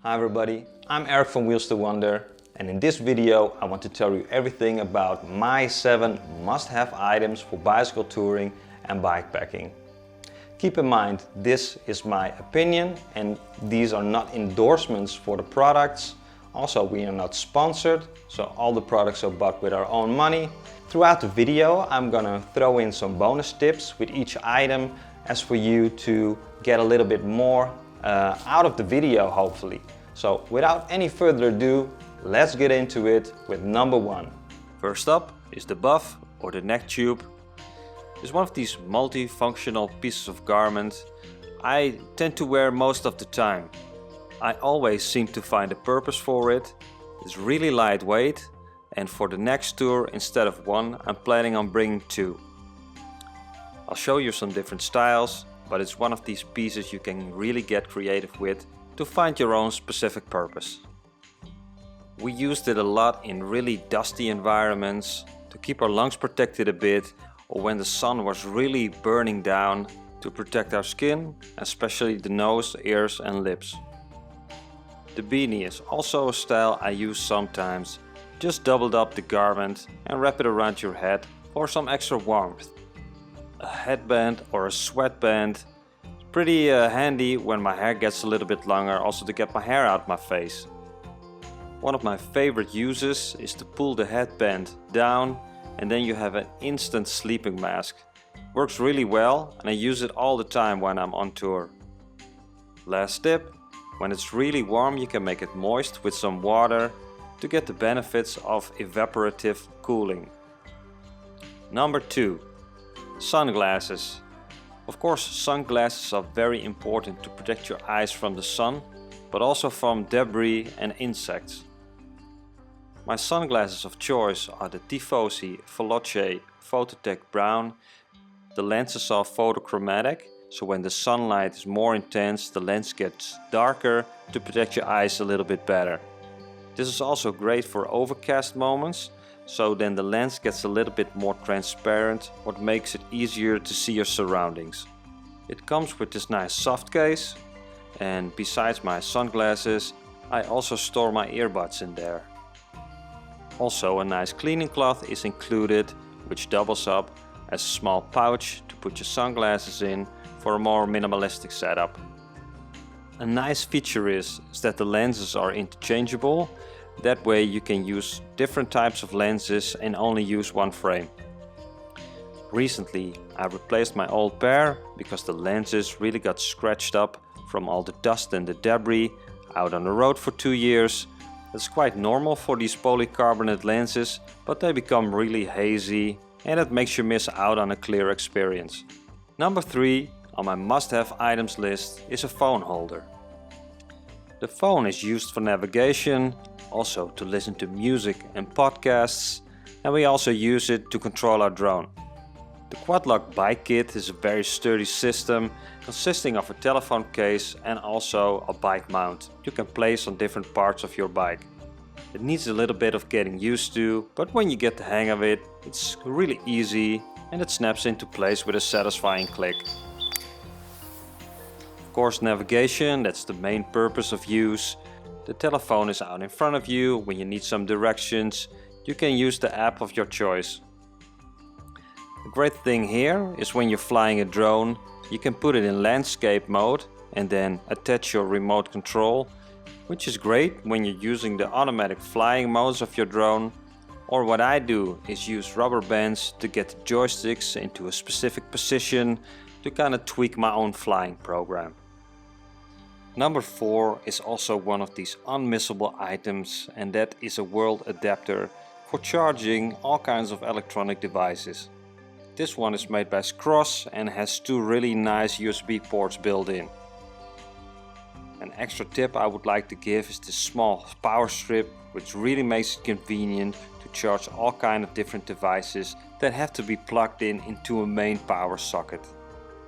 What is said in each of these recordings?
Hi everybody, I'm Eric from Wheels to Wonder, and in this video I want to tell you everything about my 7 must-have items for bicycle touring and bikepacking. Keep in mind, this is my opinion and these are not endorsements for the products. Also, we are not sponsored, so all the products are bought with our own money. Throughout the video I'm gonna throw in some bonus tips with each item as for you to get a little bit more out of the video, hopefully. So without any further ado, let's get into it with number 1. First up is the buff or the neck tube. It's one of these multifunctional pieces of garment I tend to wear most of the time. I always seem to find a purpose for it. It's really lightweight, and for the next tour, instead of 1, I'm planning on bringing 2. I'll show you some different styles, but it's one of these pieces you can really get creative with to find your own specific purpose. We used it a lot in really dusty environments to keep our lungs protected a bit, or when the sun was really burning down to protect our skin, especially the nose, ears and lips. The beanie is also a style I use sometimes. Just double up the garment and wrap it around your head for some extra warmth. A headband or a sweatband is pretty handy when my hair gets a little bit longer, also to get my hair out my face. One of my favorite uses is to pull the headband down and then you have an instant sleeping mask. Works really well and I use it all the time when I'm on tour. Last tip, when it's really warm you can make it moist with some water to get the benefits of evaporative cooling. Number 2. Sunglasses. Of course, sunglasses are very important to protect your eyes from the sun, but also from debris and insects. My sunglasses of choice are the Tifosi Veloce Phototech Brown. The lenses are photochromatic, so when the sunlight is more intense, the lens gets darker to protect your eyes a little bit better. This is also great for overcast moments, so then the lens gets a little bit more transparent, what makes it easier to see your surroundings. It comes with this nice soft case, and besides my sunglasses, I also store my earbuds in there. Also, a nice cleaning cloth is included, which doubles up as a small pouch to put your sunglasses in for a more minimalistic setup. A nice feature is that the lenses are interchangeable. That way you can use different types of lenses and only use one frame. Recently I replaced my old pair because the lenses really got scratched up from all the dust and the debris out on the road for 2 years. It's quite normal for these polycarbonate lenses, but they become really hazy and it makes you miss out on a clear experience. Number 3 on my must-have items list is a phone holder. The phone is used for navigation, also to listen to music and podcasts, and we also use it to control our drone. The Quadlock bike kit is a very sturdy system consisting of a telephone case and also a bike mount you can place on different parts of your bike. It needs a little bit of getting used to, but when you get the hang of it, it's really easy and it snaps into place with a satisfying click. Of course, navigation, that's the main purpose of use. The telephone is out in front of you. When you need some directions, you can use the app of your choice. The great thing here is when you're flying a drone, you can put it in landscape mode and then attach your remote control, which is great when you're using the automatic flying modes of your drone. Or what I do is use rubber bands to get the joysticks into a specific position to kind of tweak my own flying program. Number 4 is also one of these unmissable items, and that is a world adapter for charging all kinds of electronic devices. This one is made by Scross and has 2 really nice USB ports built in. An extra tip I would like to give is this small power strip, which really makes it convenient to charge all kinds of different devices that have to be plugged in into a main power socket.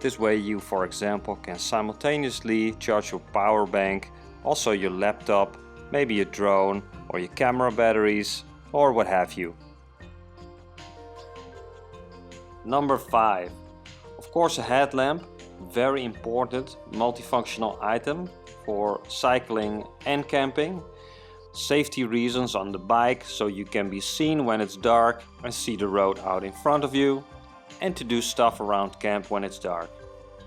This way you, for example, can simultaneously charge your power bank, also your laptop, maybe a drone or your camera batteries or what have you. Number 5. Of course, a headlamp, very important multifunctional item for cycling and camping. Safety reasons on the bike, so you can be seen when it's dark and see the road out in front of you, and to do stuff around camp when it's dark.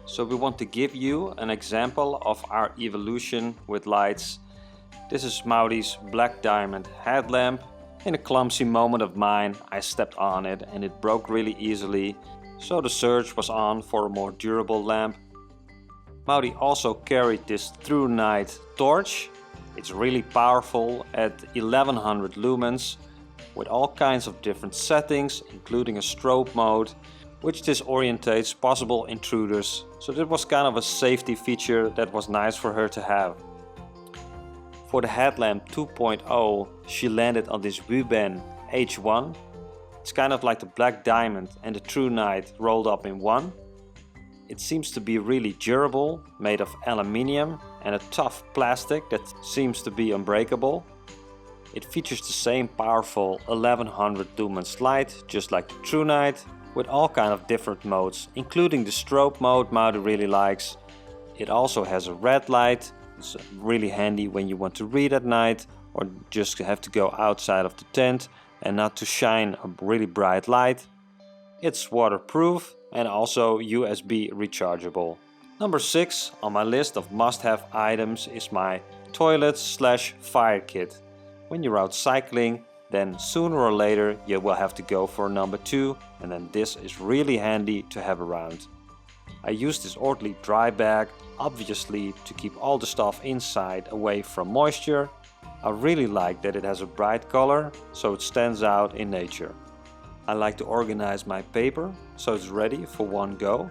So we want to give you an example of our evolution with lights. This is Maudy's black diamond headlamp. In a clumsy moment of mine, I stepped on it and it broke really easily, so the search was on for a more durable lamp. Maudy also carried this through night torch. It's really powerful at 1100 lumens with all kinds of different settings, including a strobe mode, which disorientates possible intruders. So that was kind of a safety feature that was nice for her to have. For the headlamp 2.0, she landed on this Wuben H1. It's kind of like the black diamond and the true night rolled up in one. It seems to be really durable, made of aluminium and a tough plastic that seems to be unbreakable. It features the same powerful 1100 lumens light, just like the true night, with all kind of different modes, including the strobe mode Maudy really likes. It also has a red light. It's really handy when you want to read at night or just have to go outside of the tent and not to shine a really bright light. It's waterproof and also USB rechargeable. Number 6 on my list of must-have items is my toilet/fire kit. When you're out cycling, then sooner or later you will have to go for number 2, and then this is really handy to have around. I use this orderly dry bag, obviously to keep all the stuff inside away from moisture. I really like that it has a bright color, so it stands out in nature. I like to organize my paper, so it's ready for one go.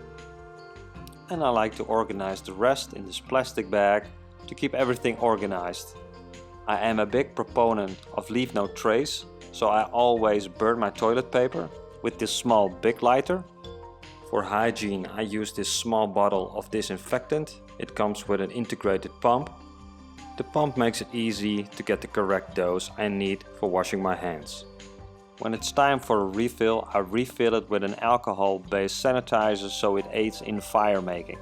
And I like to organize the rest in this plastic bag to keep everything organized. I am a big proponent of leave no trace, so I always burn my toilet paper with this small big lighter. For hygiene, I use this small bottle of disinfectant. It comes with an integrated pump. The pump makes it easy to get the correct dose I need for washing my hands. When it's time for a refill, I refill it with an alcohol-based sanitizer so it aids in fire making.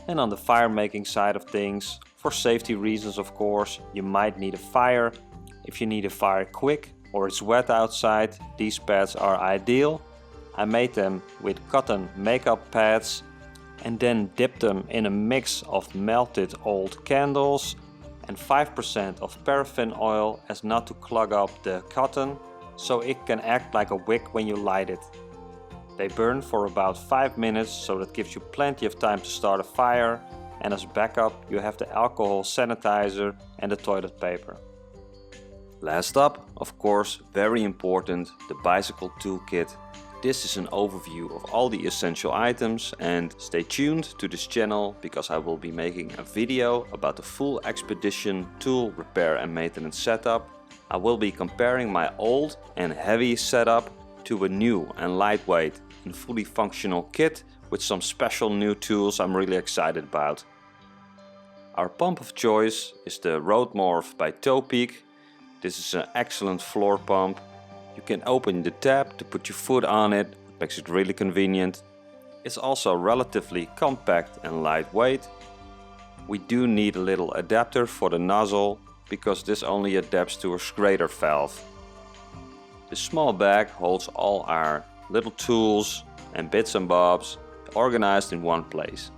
And on the fire making side of things, for safety reasons of course, you might need a fire. If you need a fire quick or it's wet outside, these pads are ideal. I made them with cotton makeup pads and then dipped them in a mix of melted old candles and 5% of paraffin oil as not to clog up the cotton, so it can act like a wick when you light it. They burn for about 5 minutes, so that gives you plenty of time to start a fire, and as backup you have the alcohol sanitizer and the toilet paper. Last up, of course, very important, the bicycle toolkit. This is an overview of all the essential items, and stay tuned to this channel because I will be making a video about the full expedition tool repair and maintenance setup. I will be comparing my old and heavy setup to a new and lightweight and fully functional kit with some special new tools I'm really excited about. Our pump of choice is the Roadmorph by Topeak. This is an excellent floor pump. You can open the tab to put your foot on it, it makes it really convenient. It's also relatively compact and lightweight. We do need a little adapter for the nozzle because this only adapts to a Schrader valve. The small bag holds all our little tools and bits and bobs organized in one place.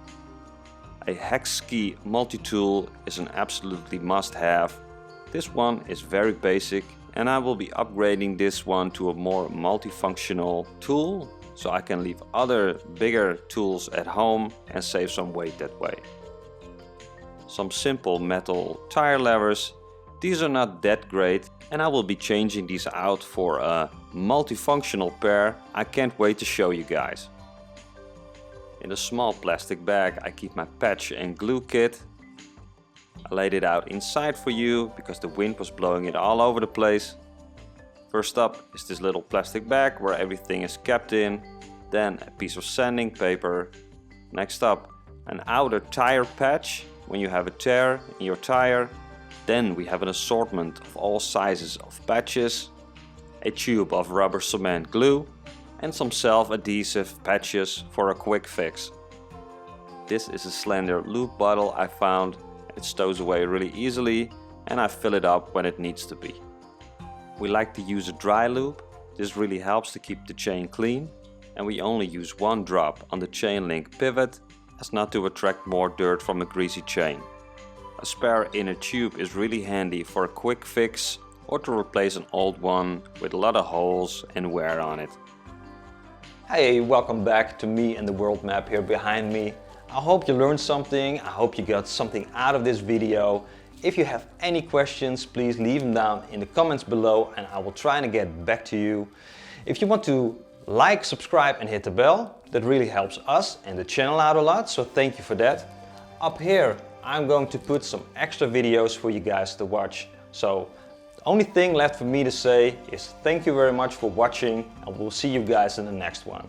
A hex key multi-tool is an absolutely must-have. This one is very basic and I will be upgrading this one to a more multifunctional tool so I can leave other bigger tools at home and save some weight that way. Some simple metal tire levers. These are not that great and I will be changing these out for a multifunctional pair. I can't wait to show you guys. In a small plastic bag I keep my patch and glue kit. I laid it out inside for you because the wind was blowing it all over the place. First up is this little plastic bag where everything is kept in. Then a piece of sanding paper. Next up, an outer tire patch when you have a tear in your tire. Then we have an assortment of all sizes of patches. A tube of rubber cement glue. And some self-adhesive patches for a quick fix. This is a slender lube bottle I found it stows away really easily, and I fill it up when it needs to be. We like to use a dry lube. This really helps to keep the chain clean, and we only use one drop on the chain link pivot as not to attract more dirt from a greasy chain. A spare inner tube is really handy for a quick fix or to replace an old one with a lot of holes and wear on it. Hey, welcome back to me and the world map here behind me. I hope you learned something, I hope you got something out of this video. If you have any questions, please leave them down in the comments below and I will try to get back to you. If you want to like, subscribe and hit the bell, that really helps us and the channel out a lot, so thank you for that. Up here I'm going to put some extra videos for you guys to watch. So the only thing left for me to say is thank you very much for watching and we'll see you guys in the next one.